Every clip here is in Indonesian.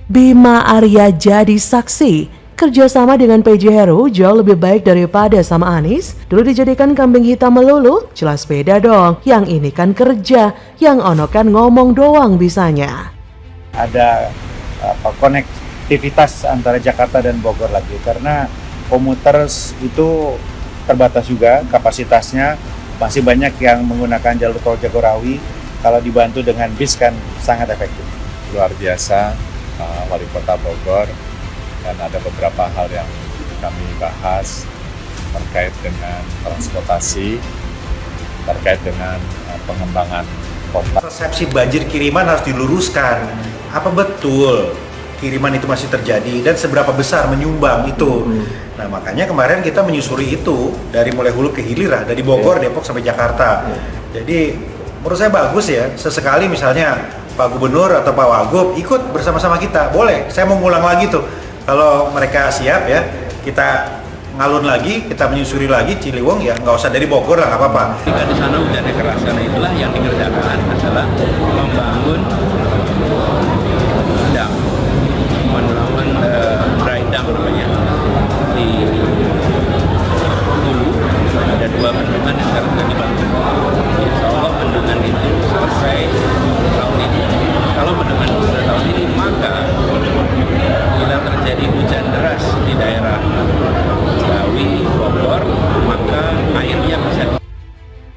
Bima Arya jadi saksi. Kerjasama dengan PJ Heru jauh lebih baik daripada sama Anies. Dulu dijadikan kambing hitam melulu, jelas beda dong. Yang ini kan kerja, yang ono kan ngomong doang bisanya. Ada konektivitas antara Jakarta dan Bogor lagi, karena komuter itu terbatas juga kapasitasnya. Masih banyak yang menggunakan jalur tol Jagorawi. Kalau dibantu dengan bis kan sangat efektif. Luar biasa. Wali Kota Bogor, dan ada beberapa hal yang kami bahas terkait dengan transportasi, terkait dengan pengembangan kota. Persepsi banjir kiriman harus diluruskan. Apa betul kiriman itu masih terjadi dan seberapa besar menyumbang itu? Nah, makanya kemarin kita menyusuri itu dari mulai hulu ke hilir, dari Bogor, Depok sampai Jakarta. Jadi menurut saya bagus ya, sesekali misalnya Pak Gubernur atau Pak Wagub ikut bersama-sama kita, boleh. Saya mau ngulang lagi tuh, kalau mereka siap ya, kita ngalun lagi, kita menyusuri lagi Ciliwung ya, nggak usah dari Bogor lah, nggak apa-apa. Jika di sana udah ada kerasan, itulah yang dikerjakan adalah membangun dam, membangun dry dam namanya di hulu. Ada 2 bendungan yang sekarang sudah dibangun. Insya Allah bendungan itu selesai tahun ini. Kalau bendungan sudah tahun ini, maka bila terjadi hujan deras di daerah Ciawi, Bogor, maka airnya bisa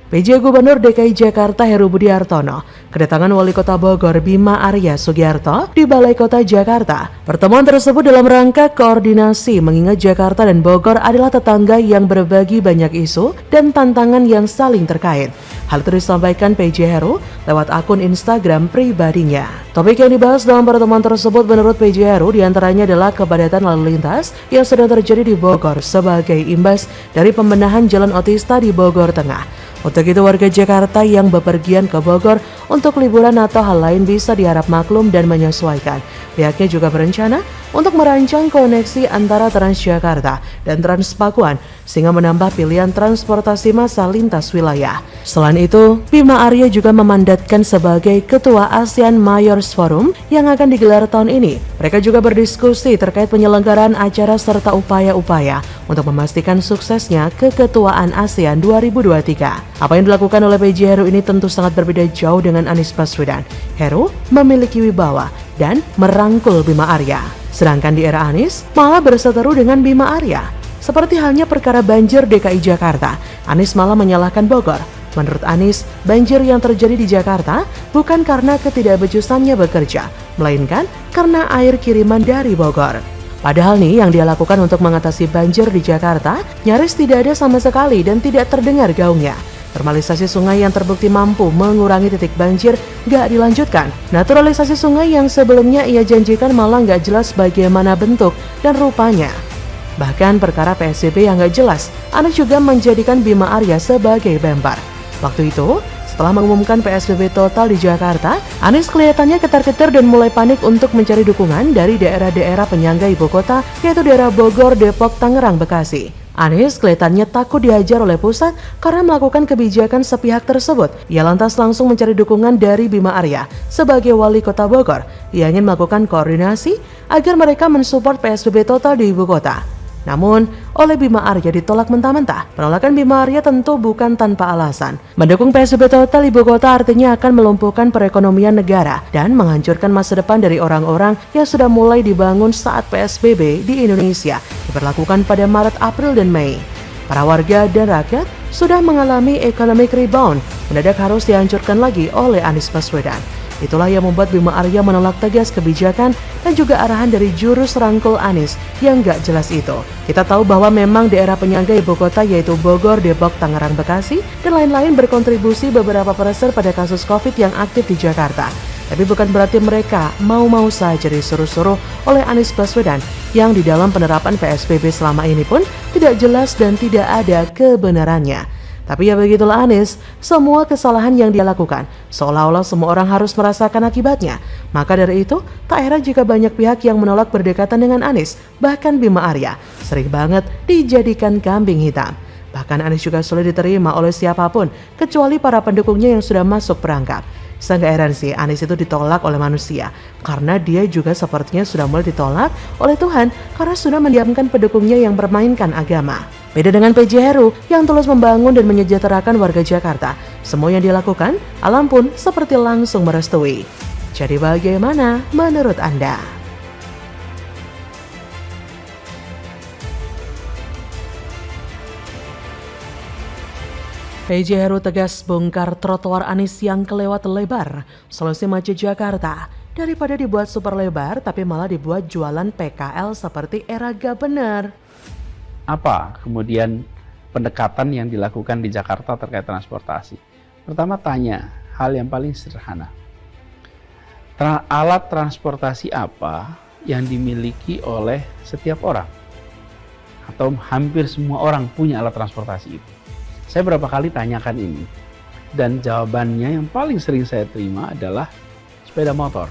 PJ Gubernur DKI Jakarta Heru Budi Hartono kedatangan Wali Kota Bogor Bima Arya Sugiarto di Balai Kota Jakarta. Pertemuan tersebut dalam rangka koordinasi mengingat Jakarta dan Bogor adalah tetangga yang berbagi banyak isu dan tantangan yang saling terkait. Hal itu disampaikan PJ Heru lewat akun Instagram pribadinya. Topik yang dibahas dalam pertemuan tersebut menurut PJ Heru diantaranya adalah kepadatan lalu lintas yang sedang terjadi di Bogor sebagai imbas dari pembenahan Jalan Otista di Bogor Tengah. Untuk itu warga Jakarta yang bepergian ke Bogor untuk liburan atau hal lain bisa diharap maklum dan menyesuaikan. Pihaknya juga berencana untuk merancang koneksi antara Transjakarta dan Transpakuan sehingga menambah pilihan transportasi massal lintas wilayah. Selain itu, Bima Arya juga memandatkan sebagai Ketua ASEAN Mayors Forum yang akan digelar tahun ini. Mereka juga berdiskusi terkait penyelenggaraan acara serta upaya-upaya untuk memastikan suksesnya keketuaan ASEAN 2023. Apa yang dilakukan oleh PJ Heru ini tentu sangat berbeda jauh dengan Anies Baswedan. Heru memiliki wibawa dan merangkul Bima Arya. Sedangkan di era Anies malah berseteru dengan Bima Arya. Seperti halnya perkara banjir DKI Jakarta, Anies malah menyalahkan Bogor. Menurut Anies, banjir yang terjadi di Jakarta bukan karena ketidakbecusannya bekerja, melainkan karena air kiriman dari Bogor. Padahal nih yang dia lakukan untuk mengatasi banjir di Jakarta nyaris tidak ada sama sekali dan tidak terdengar gaungnya. Normalisasi sungai yang terbukti mampu mengurangi titik banjir gak dilanjutkan. Naturalisasi sungai yang sebelumnya ia janjikan malah gak jelas bagaimana bentuk dan rupanya. Bahkan perkara PSBB yang gak jelas, Anies juga menjadikan Bima Arya sebagai bembar. Waktu itu, setelah mengumumkan PSBB total di Jakarta, Anies kelihatannya ketar-ketir dan mulai panik untuk mencari dukungan dari daerah-daerah penyangga ibu kota, yaitu daerah Bogor, Depok, Tangerang, Bekasi. Anies kelihatannya takut dihajar oleh pusat karena melakukan kebijakan sepihak tersebut. Ia lantas langsung mencari dukungan dari Bima Arya sebagai Wali Kota Bogor. Ia ingin melakukan koordinasi agar mereka mensupport PSBB total di ibu kota. Namun, oleh Bima Arya ditolak mentah-mentah. Penolakan Bima Arya tentu bukan tanpa alasan. Mendukung PSBB total ibu kota artinya akan melumpuhkan perekonomian negara dan menghancurkan masa depan dari orang-orang yang sudah mulai dibangun saat PSBB di Indonesia diberlakukan pada Maret, April, dan Mei. Para warga dan rakyat sudah mengalami economic rebound, mendadak harus dihancurkan lagi oleh Anies Baswedan. Itulah yang membuat Bima Arya menolak tegas kebijakan dan juga arahan dari jurus rangkul Anies yang gak jelas itu. Kita tahu bahwa memang daerah penyangga ibu kota yaitu Bogor, Depok, Tangerang, Bekasi, dan lain-lain berkontribusi beberapa persen pada kasus COVID yang aktif di Jakarta. Tapi bukan berarti mereka mau-mau saja disuruh-suruh oleh Anies Baswedan yang di dalam penerapan PSBB selama ini pun tidak jelas dan tidak ada kebenarannya. Tapi ya begitulah Anies, semua kesalahan yang dia lakukan, seolah-olah semua orang harus merasakan akibatnya. Maka dari itu, tak heran jika banyak pihak yang menolak berdekatan dengan Anies, bahkan Bima Arya, sering banget dijadikan kambing hitam. Bahkan Anies juga sulit diterima oleh siapapun, kecuali para pendukungnya yang sudah masuk perangkap. Sang heran sih, Anies itu ditolak oleh manusia karena dia juga sepertinya sudah mulai ditolak oleh Tuhan karena sudah mendiamkan pendukungnya yang bermainkan agama. Beda dengan PJ Heru yang tulus membangun dan menyejahterakan warga Jakarta, semua yang dilakukan, alam pun seperti langsung merestui. Jadi bagaimana menurut Anda? PJ Heru tegas bongkar trotoar Anies yang kelewat lebar, solusi macet Jakarta. Daripada dibuat super lebar tapi malah dibuat jualan PKL seperti era Gubernur. Apa kemudian pendekatan yang dilakukan di Jakarta terkait transportasi? Pertama tanya hal yang paling sederhana. Alat transportasi apa yang dimiliki oleh setiap orang? Atau hampir semua orang punya alat transportasi itu? Saya berapa kali tanyakan ini, dan jawabannya yang paling sering saya terima adalah sepeda motor.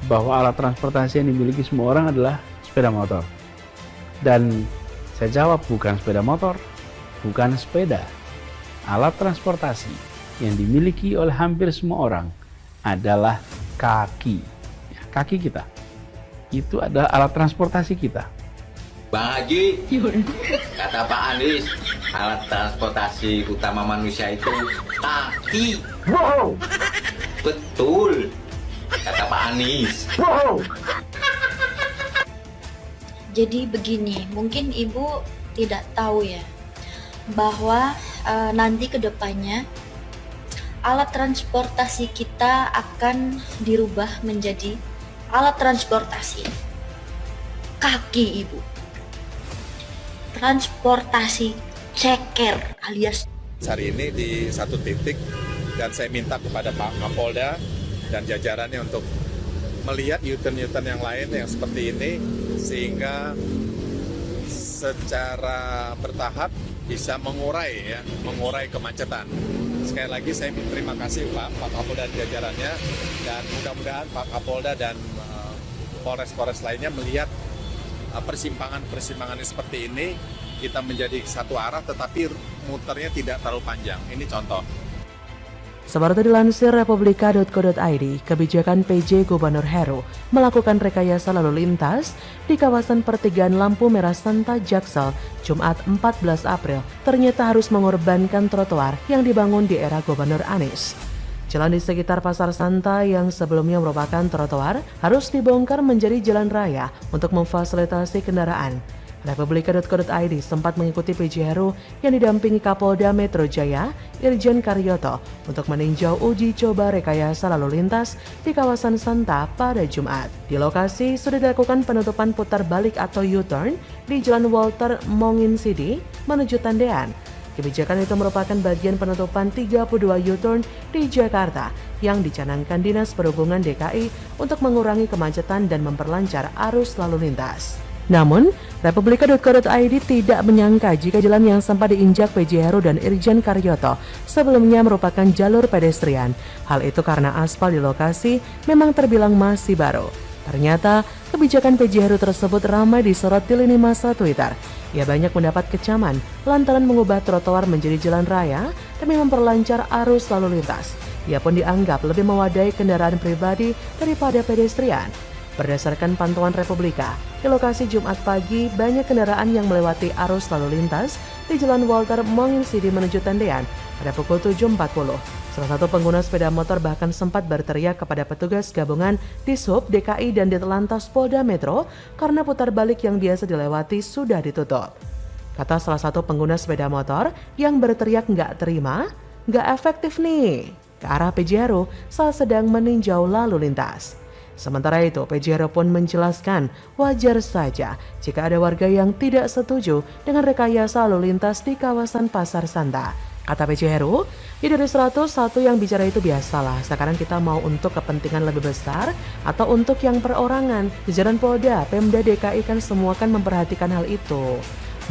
Bahwa alat transportasi yang dimiliki semua orang adalah sepeda motor. Dan saya jawab bukan sepeda motor, bukan sepeda. Alat transportasi yang dimiliki oleh hampir semua orang adalah kaki. Kaki kita. Itu adalah alat transportasi kita. Bang Haji, kata Pak Anies, alat transportasi utama manusia itu kaki. Wow. Betul, kata Pak Anies. Wow. Jadi begini, mungkin Ibu tidak tahu ya, bahwa nanti ke depannya alat transportasi kita akan dirubah menjadi alat transportasi kaki, Ibu. Transportasi ceker alias. Hari ini di satu titik dan saya minta kepada Pak Kapolda dan jajarannya untuk melihat U-turn yang lain yang seperti ini sehingga secara bertahap bisa mengurai kemacetan. Sekali lagi saya terima kasih Pak Kapolda dan jajarannya, dan mudah-mudahan Pak Kapolda dan Polres-Polres lainnya melihat persimpangan-persimpangan seperti ini kita menjadi satu arah tetapi muternya tidak terlalu panjang. Ini contoh. Seperti dilansir republika.co.id, kebijakan PJ Gubernur Heru melakukan rekayasa lalu lintas di kawasan pertigaan lampu merah Santa Jaksel Jumat 14 April ternyata harus mengorbankan trotoar yang dibangun di era Gubernur Anies. Jalan di sekitar Pasar Santa yang sebelumnya merupakan trotoar harus dibongkar menjadi jalan raya untuk memfasilitasi kendaraan. Republika.co.id sempat mengikuti PJ Heru yang didampingi Kapolda Metro Jaya, Irjen Karyoto, untuk meninjau uji coba rekayasa lalu lintas di kawasan Santa pada Jumat. Di lokasi sudah dilakukan penutupan putar balik atau U-turn di Jalan Walter Monginsidi menuju Tendean. Kebijakan itu merupakan bagian penutupan 32 U-turn di Jakarta yang dicanangkan Dinas Perhubungan DKI untuk mengurangi kemacetan dan memperlancar arus lalu lintas. Namun, Republika.co.id tidak menyangka jika jalan yang sempat diinjak PJ Heru dan Irjen Karyoto sebelumnya merupakan jalur pedestrian. Hal itu karena aspal di lokasi memang terbilang masih baru. Ternyata, kebijakan PJ Heru tersebut ramai disorot di lini masa Twitter. Ia banyak mendapat kecaman lantaran mengubah trotoar menjadi jalan raya demi memperlancar arus lalu lintas. Ia pun dianggap lebih mewadai kendaraan pribadi daripada pedestrian. Berdasarkan pantauan Republika, di lokasi Jumat pagi banyak kendaraan yang melewati arus lalu lintas di Jalan Walter Monginsidi menuju Tendean pada pukul 7.40. Salah satu pengguna sepeda motor bahkan sempat berteriak kepada petugas gabungan Dishub DKI dan Ditlantas Polda Metro karena putar balik yang biasa dilewati sudah ditutup. Kata salah satu pengguna sepeda motor yang berteriak nggak terima, nggak efektif nih, ke arah PJ Heru saat sedang meninjau lalu lintas. Sementara itu, PJ Heru pun menjelaskan wajar saja jika ada warga yang tidak setuju dengan rekayasa lalu lintas di kawasan Pasar Santa. Kata PJ Heru, ya dari 101 yang bicara itu biasalah, sekarang kita mau untuk kepentingan lebih besar atau untuk yang perorangan. Jajaran Polda, Pemda DKI kan semua kan memperhatikan hal itu.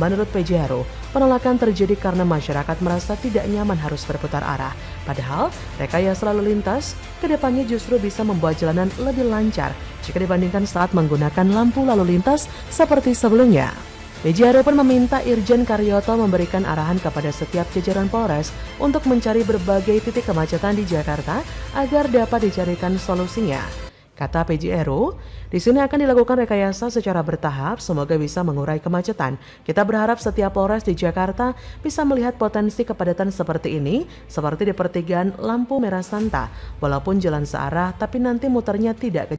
Menurut PJ Heru, penolakan terjadi karena masyarakat merasa tidak nyaman harus berputar arah. Padahal, rekayasa lalu lintas kedepannya justru bisa membuat jalanan lebih lancar jika dibandingkan saat menggunakan lampu lalu lintas seperti sebelumnya. PJ pun meminta Irjen Karyoto memberikan arahan kepada setiap jajaran Polres untuk mencari berbagai titik kemacetan di Jakarta agar dapat dicarikan solusinya. Kata PJ di sini akan dilakukan rekayasa secara bertahap, semoga bisa mengurai kemacetan. Kita berharap setiap Polres di Jakarta bisa melihat potensi kepadatan seperti ini, seperti di pertigaan lampu merah Santa. Walaupun jalan searah, tapi nanti muternya tidak ke